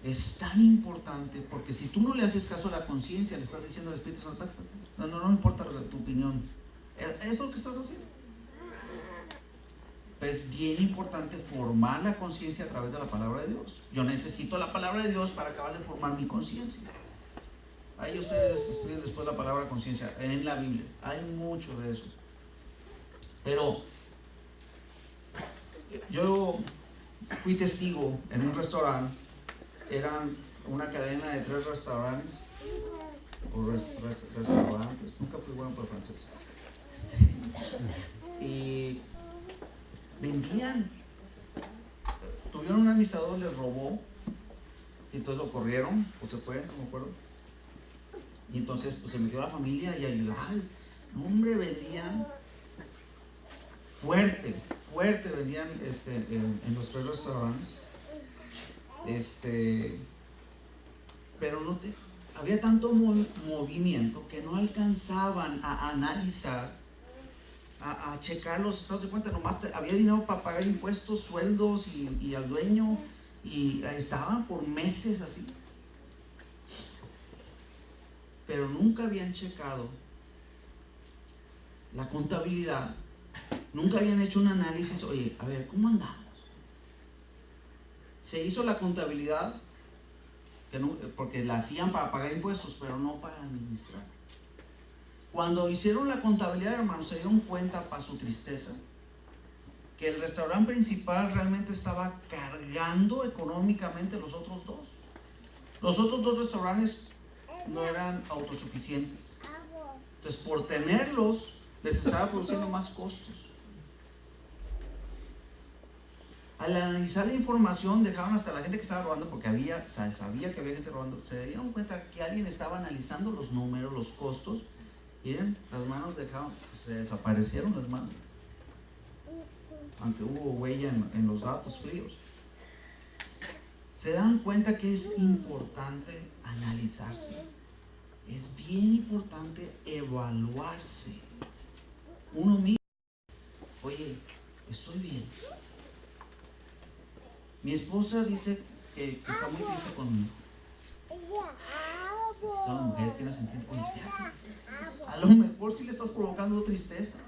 Es tan importante porque si tú no le haces caso a la conciencia, le estás diciendo al Espíritu Santo, no importa tu opinión, es lo que estás haciendo. Es bien importante formar la conciencia a través de la palabra de Dios. Yo necesito la palabra de Dios para acabar de formar mi conciencia. Ahí ustedes estudian después la palabra conciencia en la Biblia, hay mucho de eso. Pero yo fui testigo en un restaurante. Eran una cadena de 3 restaurantes o restaurantes, nunca fui bueno por francés. Y vendían, tuvieron un administrador, les robó, y entonces lo corrieron, o se fue, no me acuerdo. Y entonces pues se metió la familia y ayudar. No, hombre, vendían fuerte, vendían en los 3 restaurantes. Pero había tanto movimiento que no alcanzaban a analizar, a checar los estados de cuenta. Nomás había dinero para pagar impuestos, sueldos y al dueño, y estaban por meses así. Pero nunca habían checado la contabilidad, nunca habían hecho un análisis. Oye, a ver, ¿cómo andamos? Se hizo la contabilidad porque la hacían para pagar impuestos, pero no para administrar. Cuando hicieron la contabilidad, hermanos, se dieron cuenta, para su tristeza, que el restaurante principal realmente estaba cargando económicamente los otros 2. Los otros 2 restaurantes no eran autosuficientes. Entonces, por tenerlos, les estaba produciendo más costos. Al analizar la información, dejaron hasta la gente que estaba robando, porque sabía que había gente robando. Se dieron cuenta que alguien estaba analizando los números, los costos. Miren, las manos se desaparecieron las manos, aunque hubo huella en los datos fríos. Se dan cuenta que es importante analizarse. Es bien importante evaluarse uno mismo. Oye, estoy bien. Mi esposa dice que está muy triste conmigo. Son las mujeres que no se entienden. Oye, espérate, a lo mejor sí le estás provocando tristeza.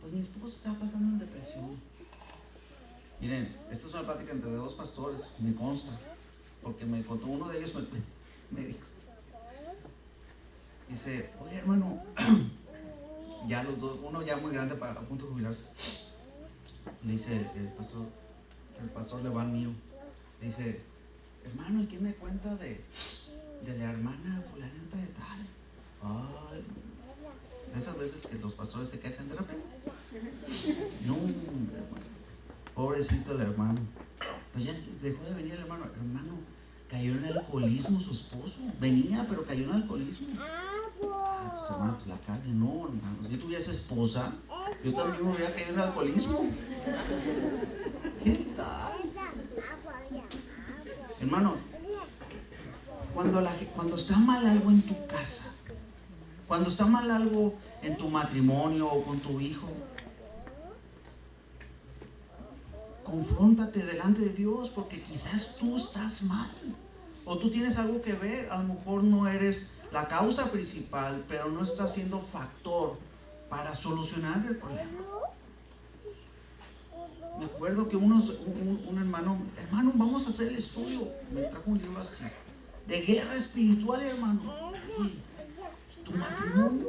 Pues mi esposo está pasando en depresión. Miren, esta es una plática entre 2 pastores, me consta, porque me contó uno de ellos, me dijo, dice, oye, hermano, ya los 2, uno ya muy grande, a punto de jubilarse. Le dice el pastor Levan mío, le dice, hermano, ¿y qué me cuenta de la hermana fulanita de tal? Ay, esas veces que los pastores se quejan de repente. No, hombre, hermano, pobrecito el hermano. Pues ya dejó de venir el hermano. Hermano, cayó en el alcoholismo su esposo. Venía, pero cayó en el alcoholismo. Pues hermano, pues la carne, no, hermano. Si yo tuviese esposa, yo también me hubiera caído en el alcoholismo. ¿Qué tal? Hermanos, cuando está mal algo en tu casa, cuando está mal algo en tu matrimonio o con tu hijo, confróntate delante de Dios, porque quizás tú estás mal o tú tienes algo que ver. A lo mejor no eres la causa principal, pero no estás siendo factor para solucionar el problema. Me acuerdo que un hermano, vamos a hacer el estudio, me trajo un libro así, de guerra espiritual, hermano. ¿Y tu matrimonio?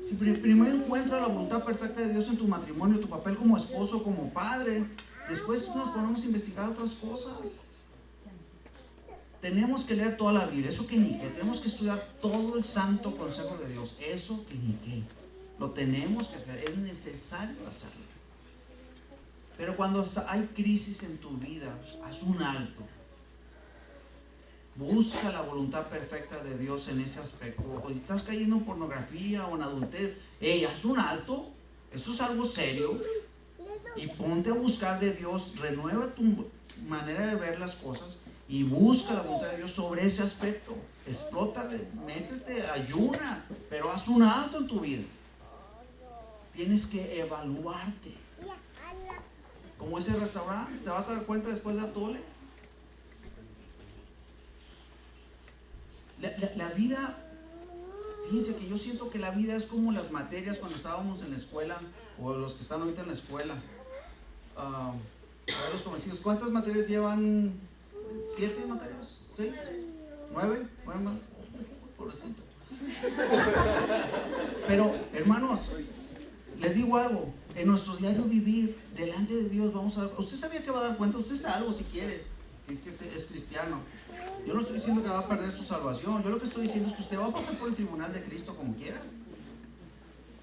Si primero encuentra la voluntad perfecta de Dios en tu matrimonio, tu papel como esposo, como padre, después nos ponemos a investigar otras cosas. Tenemos que leer toda la Biblia, eso que ni qué. Tenemos que estudiar todo el santo consejo de Dios, eso que ni qué. Lo tenemos que hacer, es necesario hacerlo. Pero cuando hay crisis en tu vida, haz un alto. Busca la voluntad perfecta de Dios en ese aspecto. O si estás cayendo en pornografía o en adulterio, haz un alto. Esto es algo serio. Y ponte a buscar de Dios. Renueva tu manera de ver las cosas y busca la voluntad de Dios sobre ese aspecto. Explótale, métete, ayuna, pero haz un alto en tu vida. Tienes que evaluarte. Como ese restaurante, ¿te vas a dar cuenta después de Atole? La vida, fíjense que yo siento que la vida es como las materias cuando estábamos en la escuela, o los que están ahorita en la escuela. A ver, los convencidos, ¿cuántas materias llevan? ¿7 materias? ¿6? ¿9? ¿9 más? Pobrecito. Pero, hermanos, les digo algo, en nuestro diario vivir, delante de Dios, vamos a dar, usted sabía que va a dar cuenta, usted sabe algo si quiere, si es que es cristiano. Yo no estoy diciendo que va a perder su salvación, yo lo que estoy diciendo es que usted va a pasar por el tribunal de Cristo como quiera.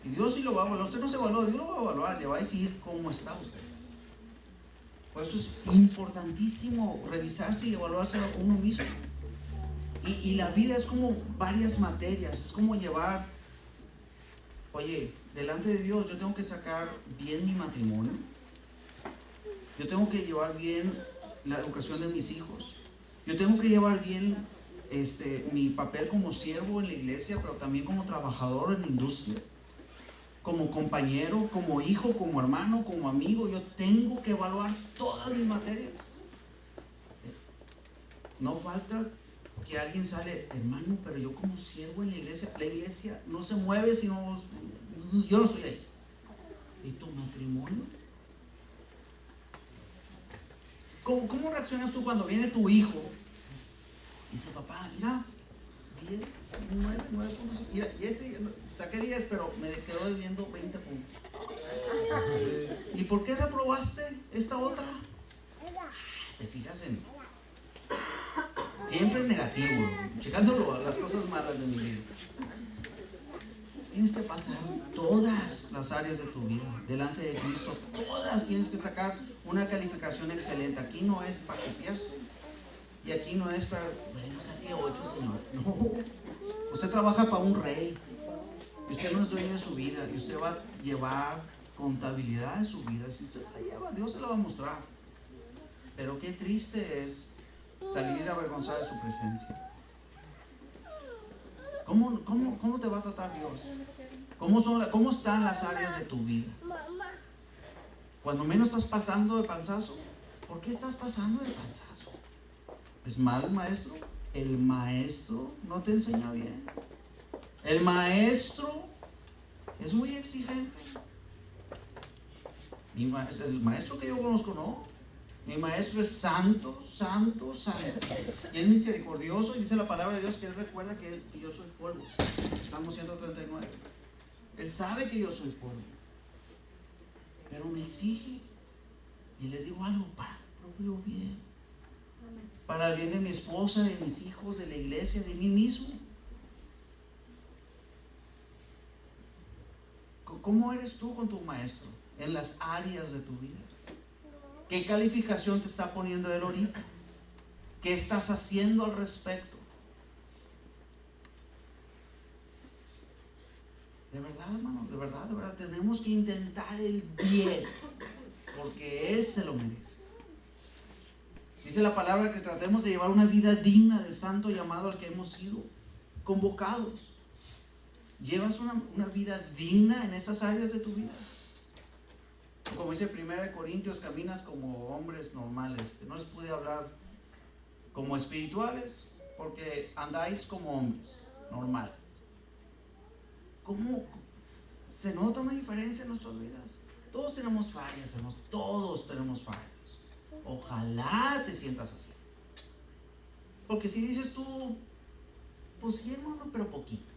Y Dios sí lo va a evaluar, usted no se evalúa, Dios lo va a evaluar, le va a decir cómo está usted. Por eso es importantísimo revisarse y evaluarse a uno mismo. Y la vida es como varias materias, es como llevar, oye, delante de Dios yo tengo que sacar bien mi matrimonio, yo tengo que llevar bien la educación de mis hijos, yo tengo que llevar bien mi papel como siervo en la iglesia, pero también como trabajador en la industria, como compañero, como hijo, como hermano, como amigo. Yo tengo que evaluar todas mis materias. No falta que alguien sale, hermano, pero yo como siervo en la iglesia no se mueve si no, yo no estoy ahí. ¿Y tu matrimonio? ¿Cómo reaccionas tú cuando viene tu hijo y dice, papá, mira, 10, 9 puntos, mira, y saqué 10, pero me quedó debiendo 20 puntos. ¿Y por qué reprobaste esta otra? Te fijas en siempre negativo, checando las cosas malas de mi vida. Tienes que pasar todas las áreas de tu vida delante de Cristo, todas tienes que sacar una calificación excelente. Aquí no es para copiarse, y aquí no es para, bueno, saqué 8, Señor. No, usted trabaja para un rey, y usted no es dueño de su vida, y usted va a llevar contabilidad de su vida. Si usted la lleva, Dios se la va a mostrar. Pero qué triste es salir avergonzado de su presencia. ¿Cómo te va a tratar Dios? ¿Cómo están las áreas de tu vida? Cuando menos estás pasando de panzazo. ¿Por qué estás pasando de panzazo? ¿Es mal el maestro? El maestro no te enseña bien. El maestro es muy exigente. El maestro que yo conozco, no. Mi maestro es santo, santo, santo. Y es misericordioso, y dice la palabra de Dios que Él recuerda que yo soy polvo. Salmo 139. Él sabe que yo soy polvo, pero me exige. Y les digo algo, para el propio bien, para el bien de mi esposa, de mis hijos, de la iglesia, de mí mismo. ¿Cómo eres tú con tu maestro en las áreas de tu vida? ¿Qué calificación te está poniendo él ahorita? ¿Qué estás haciendo al respecto? De verdad, hermano, de verdad, tenemos que intentar el 10, porque él se lo merece. Dice la palabra que tratemos de llevar una vida digna del santo llamado al que hemos sido convocados. ¿Llevas una vida digna en esas áreas de tu vida? Como dice 1 Corintios, caminas como hombres normales, que no les pude hablar como espirituales, porque andáis como hombres normales. ¿Cómo se nota una diferencia en nuestras vidas? Todos tenemos fallas, hermanos, todos tenemos fallas. Ojalá te sientas así. Porque si dices tú, pues sí, hermano, pero poquitas.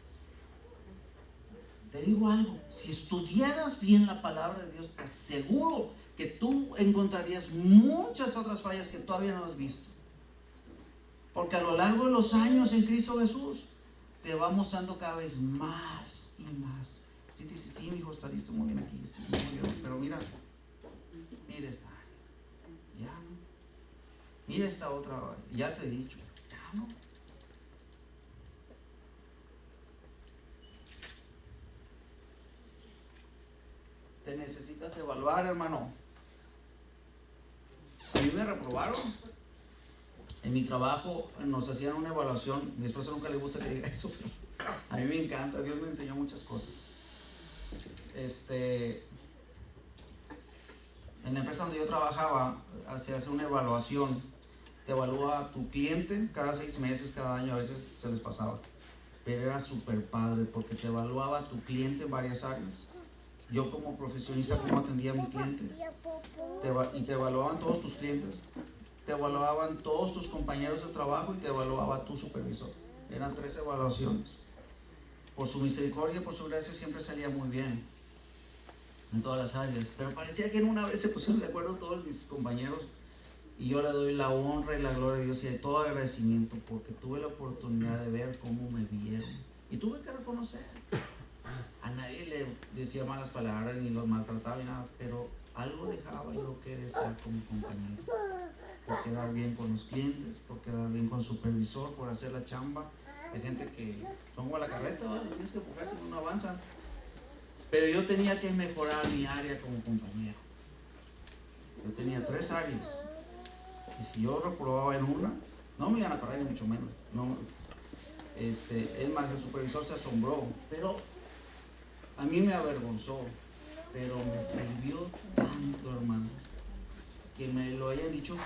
Te digo algo, si estudiaras bien la palabra de Dios, te aseguro que tú encontrarías muchas otras fallas que todavía no has visto. Porque a lo largo de los años en Cristo Jesús, te va mostrando cada vez más y más. Si te dices, sí, mi hijo, está listo, muy bien aquí, sí, muy bien, pero mira esta. Mira esta otra, ya te he dicho. Ya no. Te necesitas evaluar, hermano. A mí me reprobaron. En mi trabajo nos hacían una evaluación. Mi esposa nunca le gusta que diga eso, pero a mí me encanta. Dios me enseñó muchas cosas. En la empresa donde yo trabajaba, se hace una evaluación. Te evalúa a tu cliente cada 6 meses, cada año, a veces se les pasaba. Pero era súper padre porque te evaluaba a tu cliente en varias áreas. Yo como profesionista, cómo atendía a mi cliente. Y te evaluaban todos tus clientes. Te evaluaban todos tus compañeros de trabajo y te evaluaba tu supervisor. Eran 3 evaluaciones. Por su misericordia, por su gracia, siempre salía muy bien en todas las áreas. Pero parecía que en una vez se pusieron de acuerdo todos mis compañeros. Y yo le doy la honra y la gloria a Dios y de todo agradecimiento porque tuve la oportunidad de ver cómo me vieron. Y tuve que reconocer. A nadie le decía malas palabras ni los maltrataba ni nada, pero algo dejaba yo que de estar con mi compañero. Por quedar bien con los clientes, por quedar bien con el supervisor, por hacer la chamba. Hay gente que son como la carreta, ¿vale? Tienes que empujarse y no avanzan. Pero yo tenía que mejorar mi área como compañero. Yo tenía 3 áreas. Y si yo reprobaba en una, no me iban a correr ni mucho menos. No, es más, el supervisor se asombró. Pero a mí me avergonzó. Pero me sirvió tanto, hermano, que me lo hayan dicho.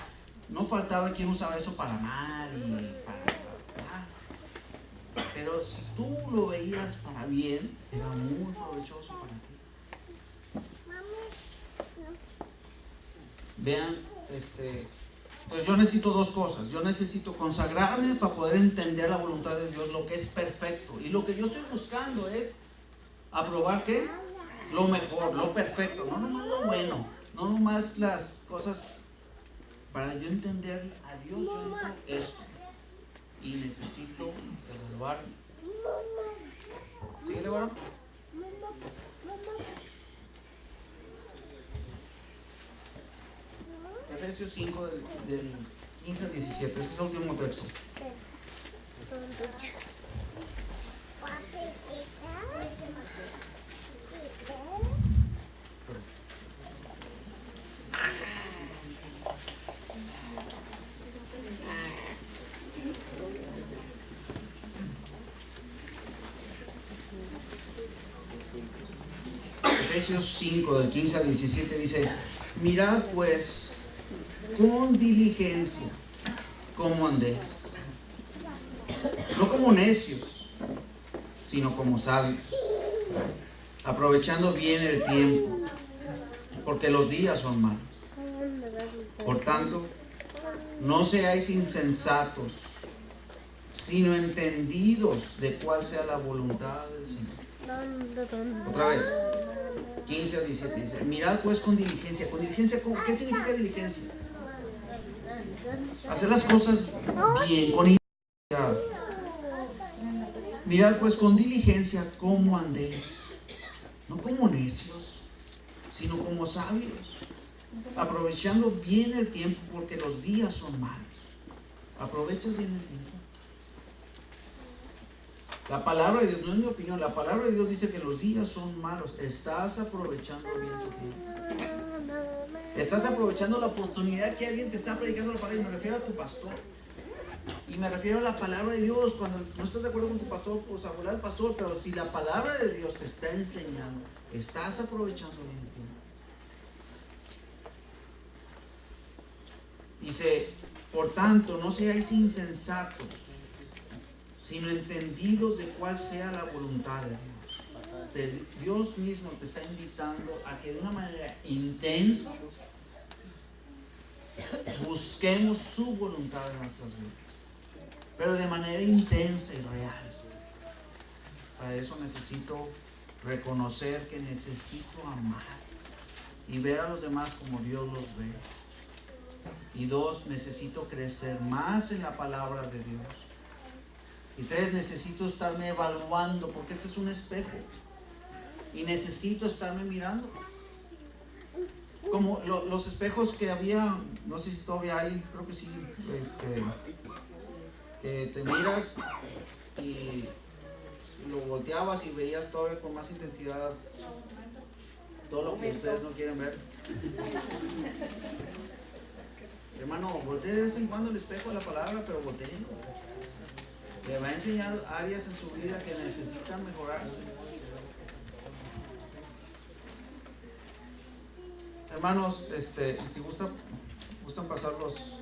No faltaba quien usaba eso para mal y para nada. Pero si tú lo veías para bien, era muy provechoso para ti. Vean, pues yo necesito 2 cosas. Yo necesito consagrarme para poder entender la voluntad de Dios, lo que es perfecto. Y lo que yo estoy buscando es aprobar ¿qué? Lo mejor, lo perfecto, no nomás lo bueno, no nomás las cosas. Para yo entender a Dios, yo necesito esto. Y necesito evaluarme. ¿Sigue, varón? Efesios 5 del 15 al 17. Ese es el último texto. Efesios 5 del 15 al 17 dice: mirad pues con diligencia cómo andéis, no como necios, sino como sabios, aprovechando bien el tiempo, porque los días son malos. Por tanto, no seáis insensatos, sino entendidos de cuál sea la voluntad del Señor. Otra vez, 15 al 17 dice: mirad pues con diligencia. ¿Con diligencia? ¿Qué significa diligencia? Hacer las cosas bien, con intensidad. Mirad pues con diligencia cómo andéis, no como necios, sino como sabios, aprovechando bien el tiempo, porque los días son malos. ¿Aprovechas bien el tiempo? La palabra de Dios, no es mi opinión, la palabra de Dios dice que los días son malos. ¿Estás aprovechando bien tu tiempo? ¿Estás aprovechando la oportunidad que alguien te está predicando la palabra? Y me refiero a tu pastor. Y me refiero a la palabra de Dios. Cuando no estás de acuerdo con tu pastor, pues habla al pastor. Pero si la palabra de Dios te está enseñando, ¿estás aprovechando bien el tiempo? Dice: por tanto, no seáis insensatos, sino entendidos de cuál sea la voluntad de Dios. Dios mismo te está invitando a que de una manera intensa busquemos su voluntad en nuestras vidas, pero de manera intensa y real. Para eso necesito reconocer que necesito amar y ver a los demás como Dios los ve. Y 2, necesito crecer más en la palabra de Dios. Y 3, necesito estarme evaluando, porque este es un espejo. Y necesito estarme mirando. como los espejos que había, no sé si todavía hay, creo que sí, que te miras y lo volteabas y veías todavía con más intensidad todo lo que ustedes no quieren ver. Hermano, voltee de vez en cuando el espejo de la palabra, pero voltee. Le va a enseñar áreas en su vida que necesitan mejorarse. Hermanos, si gustan pasar los